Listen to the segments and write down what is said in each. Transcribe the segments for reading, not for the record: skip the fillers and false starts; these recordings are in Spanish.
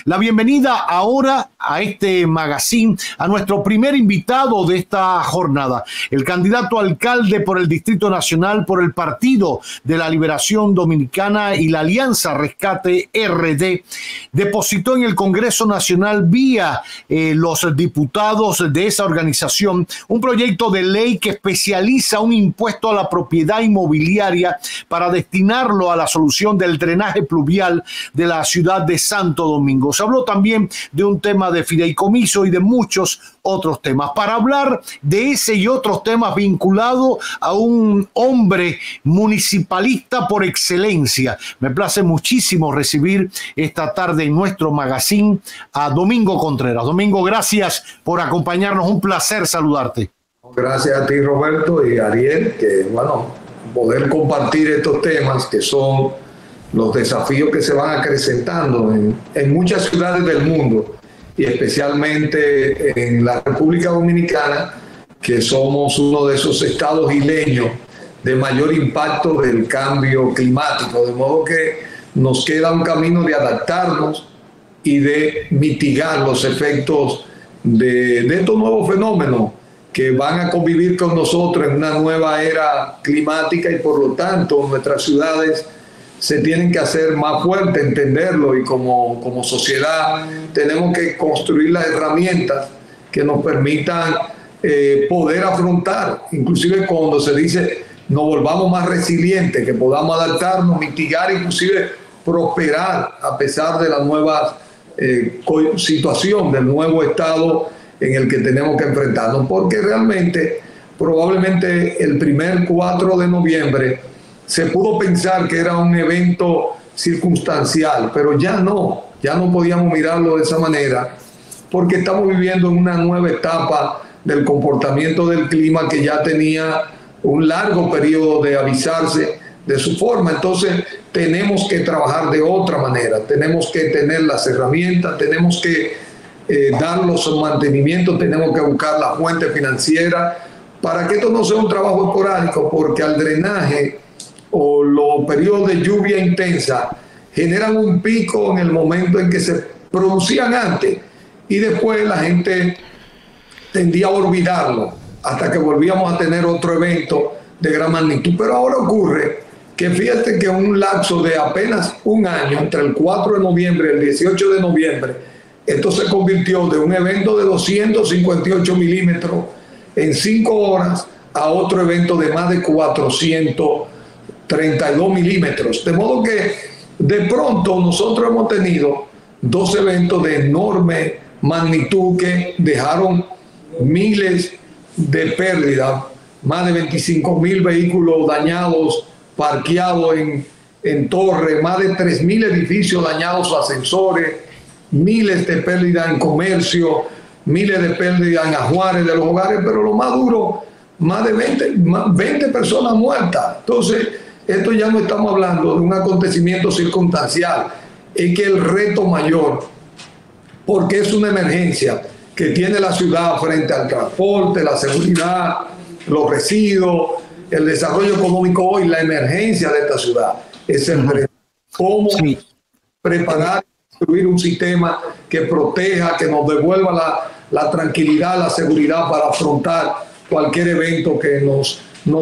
la bienvenida ahora a este magazine a nuestro primer invitado de esta jornada, el candidato a alcalde por el Distrito Nacional por el Partido de la Liberación Dominicana y la Alianza Rescate RD. Depositó en el Congreso Nacional vía los diputados de esa organización un proyecto de ley que especializa un impuesto a la propiedad inmobiliaria para destinarlo a la solución del drenaje pluvial de la ciudad de Santo Domingo. Se habló también de un tema de fideicomiso y de muchos otros temas. Para hablar de ese y otros temas vinculados a un hombre municipalista por excelencia, me place muchísimo recibir esta tarde en nuestro magazine a Domingo Contreras. Domingo, gracias por acompañarnos. Un placer saludarte. Gracias a ti, Roberto y Ariel, que poder compartir estos temas que son los desafíos que se van acrecentando en muchas ciudades del mundo y especialmente en la República Dominicana, que somos uno de esos estados isleños de mayor impacto del cambio climático, de modo que nos queda un camino de adaptarnos y de mitigar los efectos de estos nuevos fenómenos que van a convivir con nosotros en una nueva era climática, y por lo tanto nuestras ciudades se tienen que hacer más fuertes, entenderlo, y como sociedad tenemos que construir las herramientas que nos permitan poder afrontar, inclusive cuando se dice nos volvamos más resilientes, que podamos adaptarnos, mitigar, inclusive prosperar a pesar de la nueva situación, del nuevo estado en el que tenemos que enfrentarnos, porque realmente probablemente el primer 4 de noviembre se pudo pensar que era un evento circunstancial, pero ya no podíamos mirarlo de esa manera, porque estamos viviendo en una nueva etapa del comportamiento del clima que ya tenía un largo periodo de avisarse de su forma. Entonces tenemos que trabajar de otra manera, tenemos que tener las herramientas, tenemos que dar los mantenimientos, tenemos que buscar la fuente financiera para que esto no sea un trabajo esporádico, porque al drenaje o los periodos de lluvia intensa generan un pico en el momento en que se producían antes, y después la gente tendía a olvidarlo hasta que volvíamos a tener otro evento de gran magnitud. Pero ahora ocurre que fíjate que en un lapso de apenas un año, entre el 4 de noviembre y el 18 de noviembre, esto se convirtió de un evento de 258 milímetros en 5 horas a otro evento de más de 432 milímetros. De modo que de pronto nosotros hemos tenido 2 eventos de enorme magnitud que dejaron miles de pérdidas, más de 25,000 vehículos dañados, parqueados en torres, más de 3,000 edificios dañados, ascensores, miles de pérdidas en comercio, miles de pérdidas en ajuares de los hogares, pero lo más duro, más de 20 personas muertas. Entonces, esto ya no estamos hablando de un acontecimiento circunstancial, es que el reto mayor, porque es una emergencia que tiene la ciudad frente al transporte, la seguridad, los residuos, el desarrollo económico hoy, la emergencia de esta ciudad, es el reto. ¿Cómo preparar, construir un sistema que proteja, que nos devuelva la tranquilidad, la seguridad para afrontar cualquier evento que nos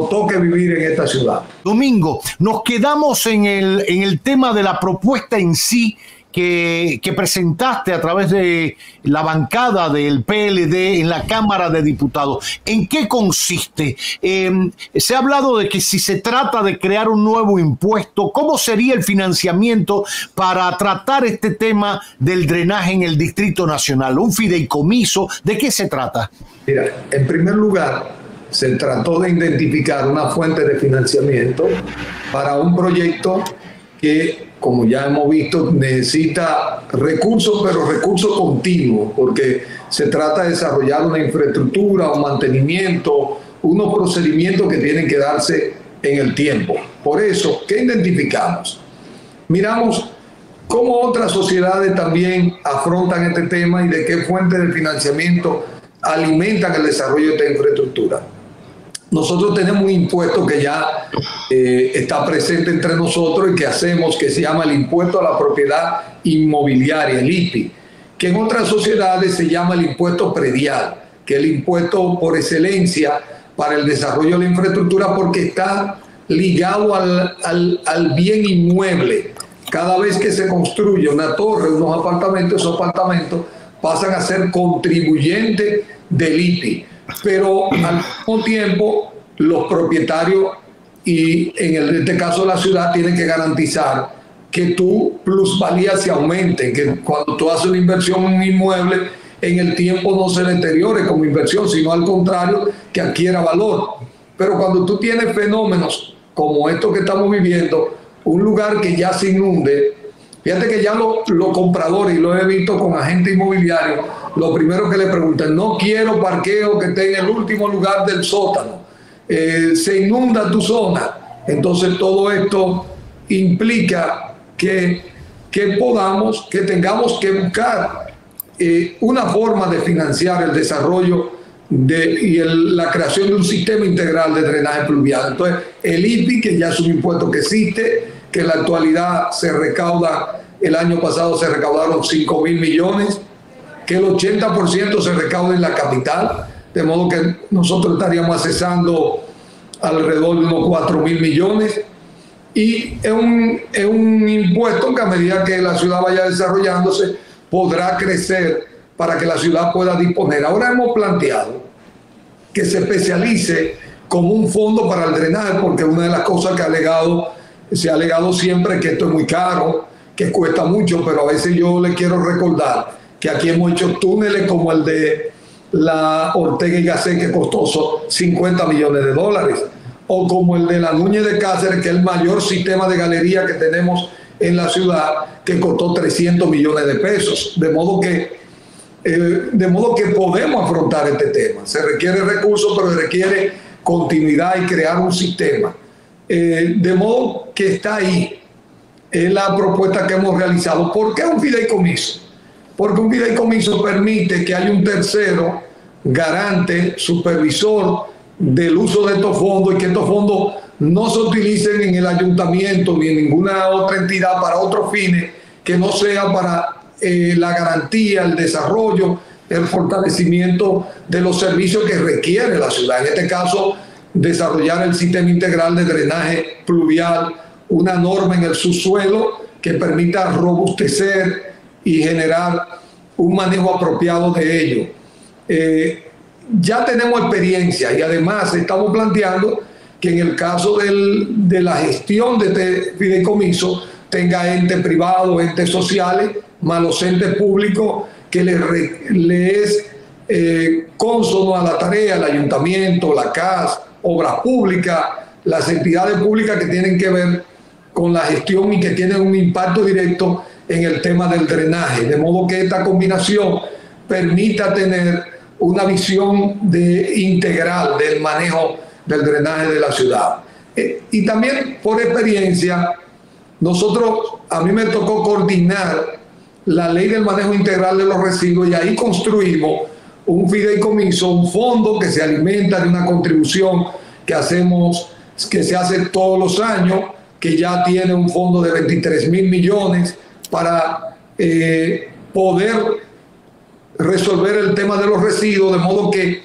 toque vivir en esta ciudad? Domingo, nos quedamos en el tema de la propuesta en sí que presentaste a través de la bancada del PLD en la Cámara de Diputados. ¿En qué consiste? Se ha hablado de que si se trata de crear un nuevo impuesto, ¿cómo sería el financiamiento para tratar este tema del drenaje en el Distrito Nacional? ¿Un fideicomiso? ¿De qué se trata? Mira, en primer lugar, se trató de identificar una fuente de financiamiento para un proyecto que, como ya hemos visto, necesita recursos, pero recursos continuos, porque se trata de desarrollar una infraestructura, un mantenimiento, unos procedimientos que tienen que darse en el tiempo. Por eso, ¿qué identificamos? Miramos cómo otras sociedades también afrontan este tema y de qué fuentes de financiamiento alimentan el desarrollo de esta infraestructura. Nosotros tenemos un impuesto que ya está presente entre nosotros y que hacemos, que se llama el impuesto a la propiedad inmobiliaria, el IPI. que en otras sociedades se llama el impuesto predial, que es el impuesto por excelencia para el desarrollo de la infraestructura, porque está ligado al bien inmueble. Cada vez que se construye una torre, unos apartamentos, esos apartamentos pasan a ser contribuyentes del IPI. Pero al mismo tiempo, los propietarios, y en este caso la ciudad, tienen que garantizar que tu plusvalía se aumente, que cuando tú haces una inversión en un inmueble, en el tiempo no se deteriore como inversión, sino al contrario, que adquiera valor. Pero cuando tú tienes fenómenos como estos que estamos viviendo, un lugar que ya se inunde, fíjate que ya los compradores, y lo he visto con agentes inmobiliarios, lo primero que le preguntan: no quiero parqueo que esté en el último lugar del sótano, se inunda tu zona. Entonces todo esto implica que tengamos que buscar una forma de financiar el desarrollo la creación de un sistema integral de drenaje pluvial. Entonces el IPI, que ya es un impuesto que existe, que en la actualidad se recauda, el año pasado se recaudaron 5.000 millones, que el 80% se recauda en la capital, de modo que nosotros estaríamos accesando alrededor de unos 4.000 millones, y es un impuesto que a medida que la ciudad vaya desarrollándose podrá crecer para que la ciudad pueda disponer. Ahora hemos planteado que se especialice como un fondo para el drenaje, porque una de las cosas que se ha alegado siempre es que esto es muy caro, que cuesta mucho, pero a veces yo le quiero recordar que aquí hemos hecho túneles como el de la Ortega y Gasset, que costó 50 millones de dólares, o como el de la Núñez de Cáceres, que es el mayor sistema de galería que tenemos en la ciudad, que costó 300 millones de pesos. De modo que podemos afrontar este tema. Se requiere recursos, pero se requiere continuidad y crear un sistema. De modo que está ahí, es la propuesta que hemos realizado. ¿Por qué un fideicomiso? Porque un fideicomiso permite que haya un tercero garante, supervisor del uso de estos fondos, y que estos fondos no se utilicen en el ayuntamiento ni en ninguna otra entidad para otros fines que no sea para la garantía, el desarrollo, el fortalecimiento de los servicios que requiere la ciudad. En este caso, desarrollar el sistema integral de drenaje pluvial, una norma en el subsuelo que permita robustecer y generar un manejo apropiado de ello. Ya tenemos experiencia, y además estamos planteando que en el caso de la gestión de este fideicomiso tenga entes privados, entes sociales, más los entes públicos, que le es cónsono a la tarea, el ayuntamiento, la CAS, obras públicas, las entidades públicas que tienen que ver con la gestión y que tienen un impacto directo en el tema del drenaje, de modo que esta combinación permita tener una visión integral del manejo del drenaje de la ciudad. Y también por experiencia, a mí me tocó coordinar la ley del manejo integral de los residuos, y ahí construimos un fideicomiso, un fondo que se alimenta de una contribución que se hace todos los años, que ya tiene un fondo de 23.000 millones para poder resolver el tema de los residuos, de modo que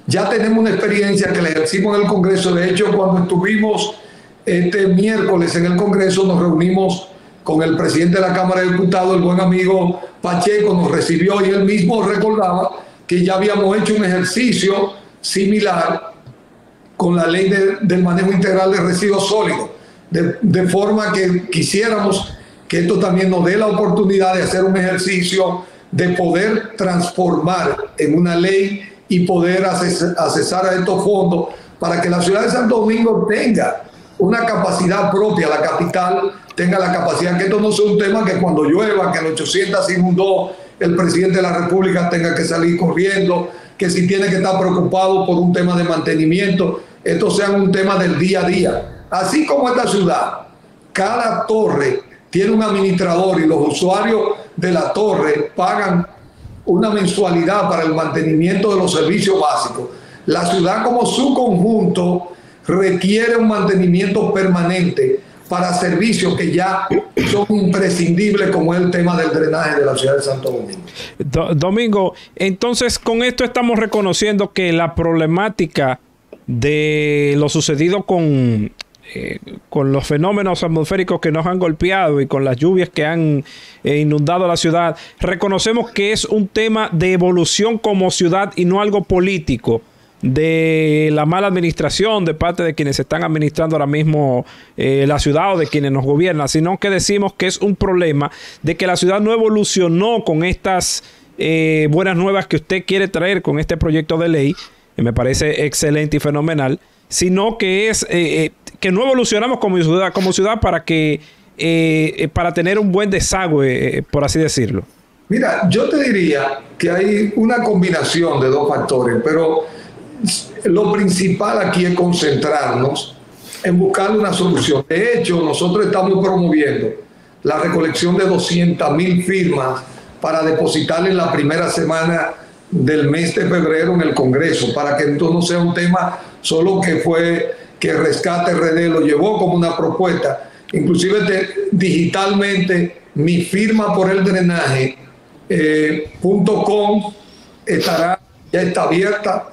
ya tenemos una experiencia que la ejercimos en el Congreso. De hecho, cuando estuvimos este miércoles en el Congreso, nos reunimos con el presidente de la Cámara de Diputados, el buen amigo Pacheco, nos recibió, y él mismo recordaba que ya habíamos hecho un ejercicio similar con la ley del manejo integral de residuos sólidos, de forma que quisiéramos que esto también nos dé la oportunidad de hacer un ejercicio de poder transformar en una ley y poder accesar a estos fondos para que la ciudad de Santo Domingo tenga una capacidad propia, la capital tenga la capacidad, que esto no sea un tema que cuando llueva, que el 800 se inundó, el presidente de la República tenga que salir corriendo, que si tiene que estar preocupado por un tema de mantenimiento, esto sea un tema del día a día. Así como esta ciudad, cada torre tiene un administrador y los usuarios de la torre pagan una mensualidad para el mantenimiento de los servicios básicos. La ciudad como su conjunto requiere un mantenimiento permanente para servicios que ya son imprescindibles, como es el tema del drenaje de la ciudad de Santo Domingo. Domingo, entonces con esto estamos reconociendo que la problemática de lo sucedido con los fenómenos atmosféricos que nos han golpeado y con las lluvias que han inundado la ciudad, reconocemos que es un tema de evolución como ciudad y no algo político, de la mala administración de parte de quienes están administrando ahora mismo la ciudad o de quienes nos gobiernan, sino que decimos que es un problema de que la ciudad no evolucionó con estas buenas nuevas que usted quiere traer con este proyecto de ley, que me parece excelente y fenomenal, sino que es que no evolucionamos como ciudad para que para tener un buen desagüe, por así decirlo. Mira, yo te diría que hay una combinación de dos factores, pero lo principal aquí es concentrarnos en buscar una solución. De hecho, nosotros estamos promoviendo la recolección de 200,000 firmas para depositarle en la primera semana del mes de febrero en el Congreso, para que entonces no sea un tema solo que fue que Rescate RD lo llevó como una propuesta. Inclusive digitalmente mi firma por el drenaje .com ya está abierta.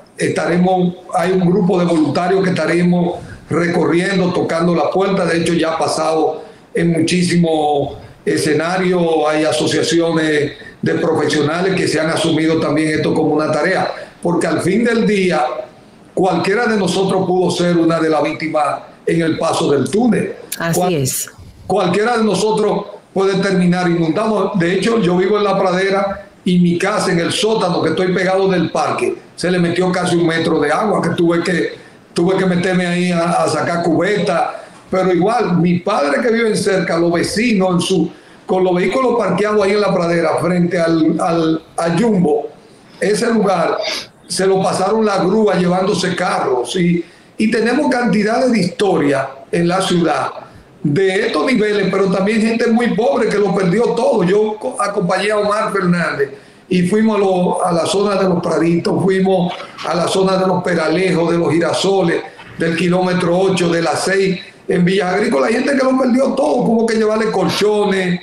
Hay un grupo de voluntarios que estaremos recorriendo, tocando la puerta. De hecho, ya ha pasado en muchísimos escenarios. Hay asociaciones de profesionales que se han asumido también esto como una tarea, porque al fin del día cualquiera de nosotros pudo ser una de las víctimas en el paso del túnel. Así es. Cualquiera de nosotros puede terminar inundado. De hecho, yo vivo en La Pradera y mi casa, en el sótano que estoy pegado del parque, se le metió casi 1 metro de agua, que tuve que meterme ahí a sacar cubeta. Pero igual, mi padre que vive cerca, los vecinos con los vehículos parqueados ahí en La Pradera frente al Jumbo, ese lugar se lo pasaron la grúa llevándose carros, y tenemos cantidades de historia en la ciudad de estos niveles, pero también gente muy pobre que lo perdió todo. Yo acompañé a Omar Fernández y fuimos a la zona de los Praditos, fuimos a la zona de los Peralejos, de los Girasoles, del kilómetro 8, de las 6, en Villas Agrícolas. Hay gente que lo perdió todo, tuvo que llevarle colchones,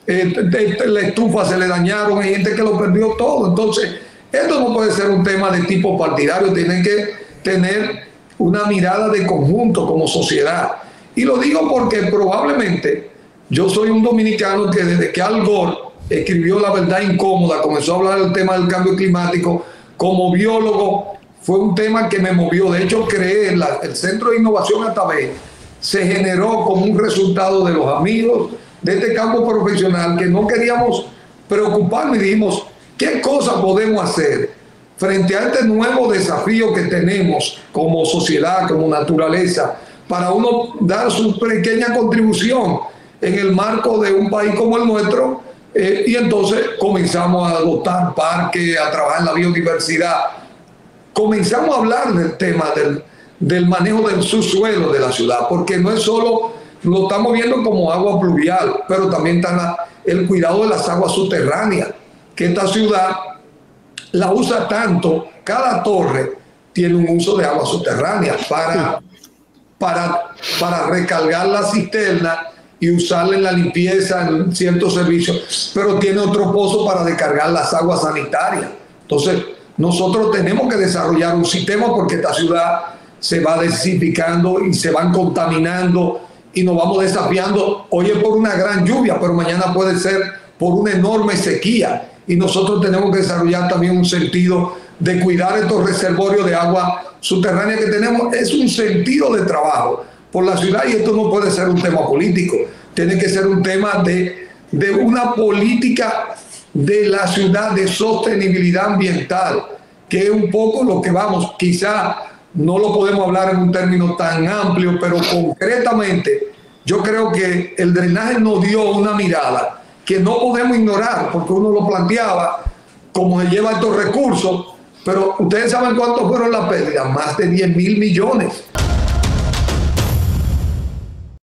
la estufa se le dañaron, hay gente que lo perdió todo. Entonces, esto no puede ser un tema de tipo partidario, tienen que tener una mirada de conjunto como sociedad. Y lo digo porque probablemente yo soy un dominicano que desde que Al Gore escribió La Verdad Incómoda, comenzó a hablar del tema del cambio climático, como biólogo fue un tema que me movió. De hecho, creé el Centro de Innovación Atabey, se generó como un resultado de los amigos de este campo profesional que no queríamos preocuparnos, y dijimos, ¿qué cosas podemos hacer frente a este nuevo desafío que tenemos como sociedad, como naturaleza, para uno dar su pequeña contribución en el marco de un país como el nuestro? Y entonces comenzamos a dotar parques, a trabajar en la biodiversidad. Comenzamos a hablar del tema del manejo del subsuelo de la ciudad, porque no es solo, lo estamos viendo como agua pluvial, pero también está el cuidado de las aguas subterráneas, que esta ciudad la usa tanto. Cada torre tiene un uso de agua subterránea para recargar la cisterna y usarla en la limpieza, en ciertos servicios, pero tiene otro pozo para descargar las aguas sanitarias. Entonces, nosotros tenemos que desarrollar un sistema, porque esta ciudad se va densificando y se van contaminando y nos vamos desafiando. Hoy es por una gran lluvia, pero mañana puede ser por una enorme sequía, y nosotros tenemos que desarrollar también un sentido de cuidar estos reservorios de agua subterránea que tenemos. Es un sentido de trabajo por la ciudad, y esto no puede ser un tema político, tiene que ser un tema de una política de la ciudad, de sostenibilidad ambiental, que es un poco lo que vamos. Quizá no lo podemos hablar en un término tan amplio, pero concretamente yo creo que el drenaje nos dio una mirada que no podemos ignorar, porque uno lo planteaba como se lleva estos recursos, pero ustedes saben cuánto fueron las pérdidas, más de 10,000 millones.